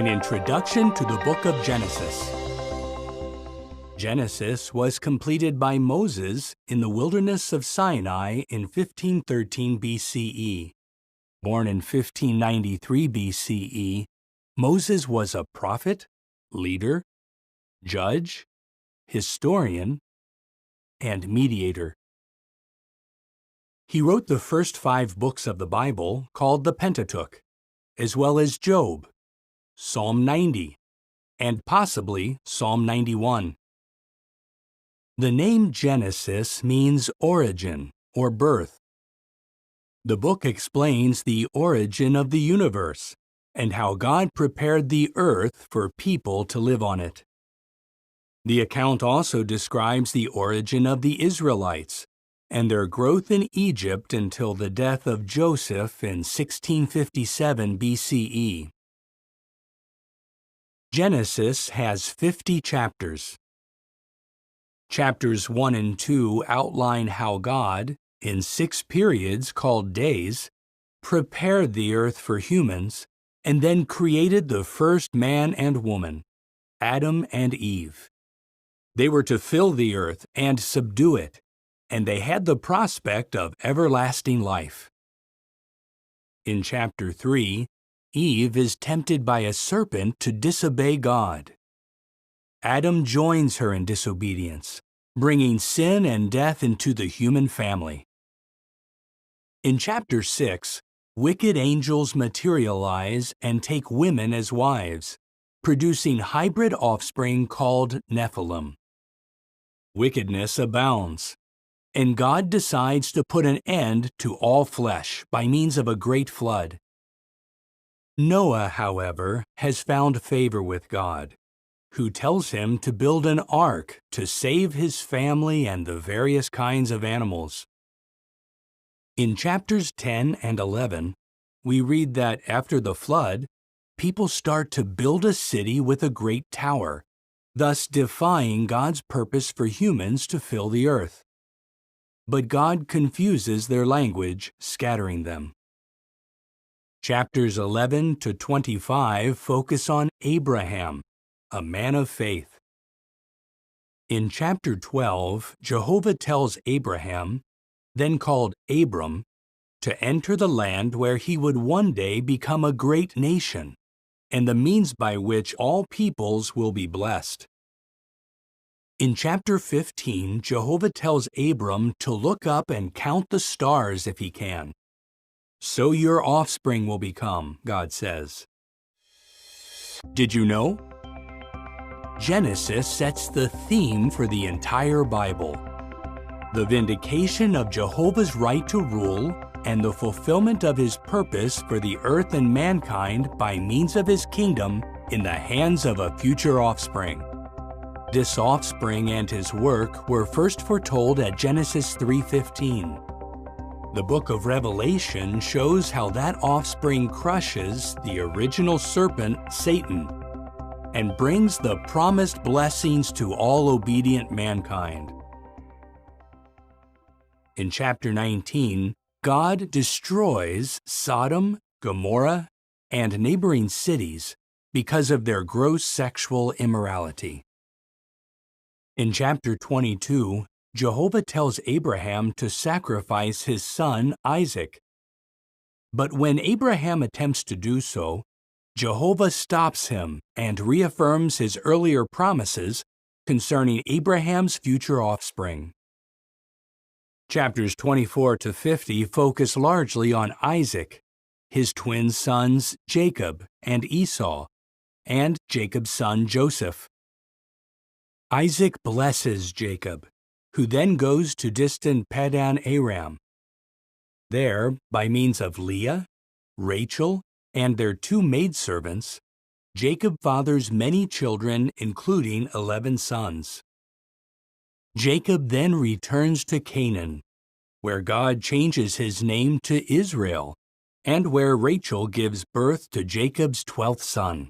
An introduction to the book of Genesis. Genesis was completed by Moses in the wilderness of Sinai in 1513 BCE. Born in 1593 BCE, Moses was a prophet, leader, judge, historian, and mediator. He wrote the first 5 books of the Bible, called the Pentateuch, as well as Job, Psalm 90, and possibly Psalm 91. The name Genesis means origin or birth. The book explains the origin of the universe and how God prepared the earth for people to live on it. The account also describes the origin of the Israelites and their growth in Egypt until the death of Joseph in 1657 BCE. Genesis has 50 chapters. Chapters 1 and 2 outline how God, in 6 periods called days, prepared the earth for humans and then created the first man and woman, Adam and Eve. They were to fill the earth and subdue it, and they had the prospect of everlasting life. In chapter 3, Eve is tempted by a serpent to disobey God. Adam joins her in disobedience, bringing sin and death into the human family. In chapter 6, wicked angels materialize and take women as wives, producing hybrid offspring called Nephilim. Wickedness abounds, and God decides to put an end to all flesh by means of a great flood. Noah, however, has found favor with God, who tells him to build an ark to save his family and the various kinds of animals. In chapters 10 and 11, we read that after the flood, people start to build a city with a great tower, thus defying God's purpose for humans to fill the earth. But God confuses their language, scattering them. Chapters 11 to 25 focus on Abraham, a man of faith. In chapter 12, Jehovah tells Abraham, then called Abram, to enter the land where he would one day become a great nation, and the means by which all peoples will be blessed. In chapter 15, Jehovah tells Abram to look up and count the stars if he can. So your offspring will become, God says. Did you know? Genesis sets the theme for the entire Bible. The vindication of Jehovah's right to rule and the fulfillment of his purpose for the earth and mankind by means of his kingdom in the hands of a future offspring. This offspring and his work were first foretold at Genesis 3:15. The book of Revelation shows how that offspring crushes the original serpent, Satan, and brings the promised blessings to all obedient mankind. In chapter 19, God destroys Sodom, Gomorrah, and neighboring cities because of their gross sexual immorality. In chapter 22, Jehovah tells Abraham to sacrifice his son Isaac. But when Abraham attempts to do so, Jehovah stops him and reaffirms his earlier promises concerning Abraham's future offspring. Chapters 24 to 50 focus largely on Isaac, his twin sons Jacob and Esau, and Jacob's son Joseph. Isaac blesses Jacob, who then goes to distant Padan Aram. There, by means of Leah, Rachel, and their 2 maidservants, Jacob fathers many children, including 11 sons. Jacob then returns to Canaan, where God changes his name to Israel, and where Rachel gives birth to Jacob's 12th son.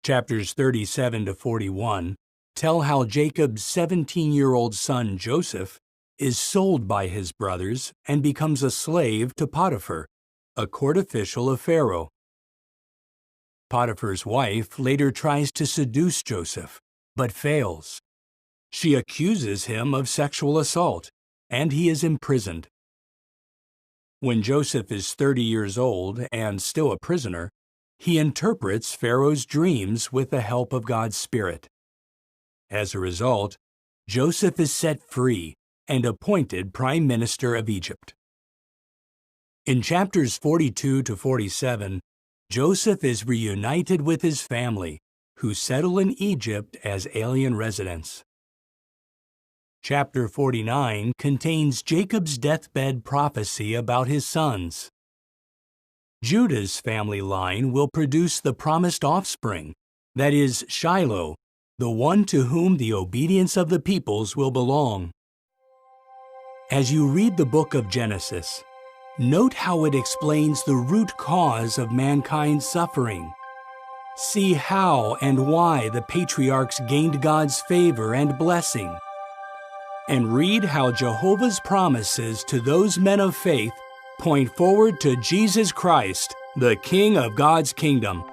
Chapters 37 to 41 tell how Jacob's 17-year-old son Joseph is sold by his brothers and becomes a slave to Potiphar, a court official of Pharaoh. Potiphar's wife later tries to seduce Joseph, but fails. She accuses him of sexual assault, and he is imprisoned. When Joseph is 30 years old and still a prisoner, he interprets Pharaoh's dreams with the help of God's Spirit. As a result, Joseph is set free and appointed Prime Minister of Egypt. In chapters 42 to 47, Joseph is reunited with his family, who settle in Egypt as alien residents. Chapter 49 contains Jacob's deathbed prophecy about his sons. Judah's family line will produce the promised offspring, that is, Shiloh, the one to whom the obedience of the peoples will belong. As you read the book of Genesis, note how it explains the root cause of mankind's suffering. See how and why the patriarchs gained God's favor and blessing. And read how Jehovah's promises to those men of faith point forward to Jesus Christ, the King of God's kingdom.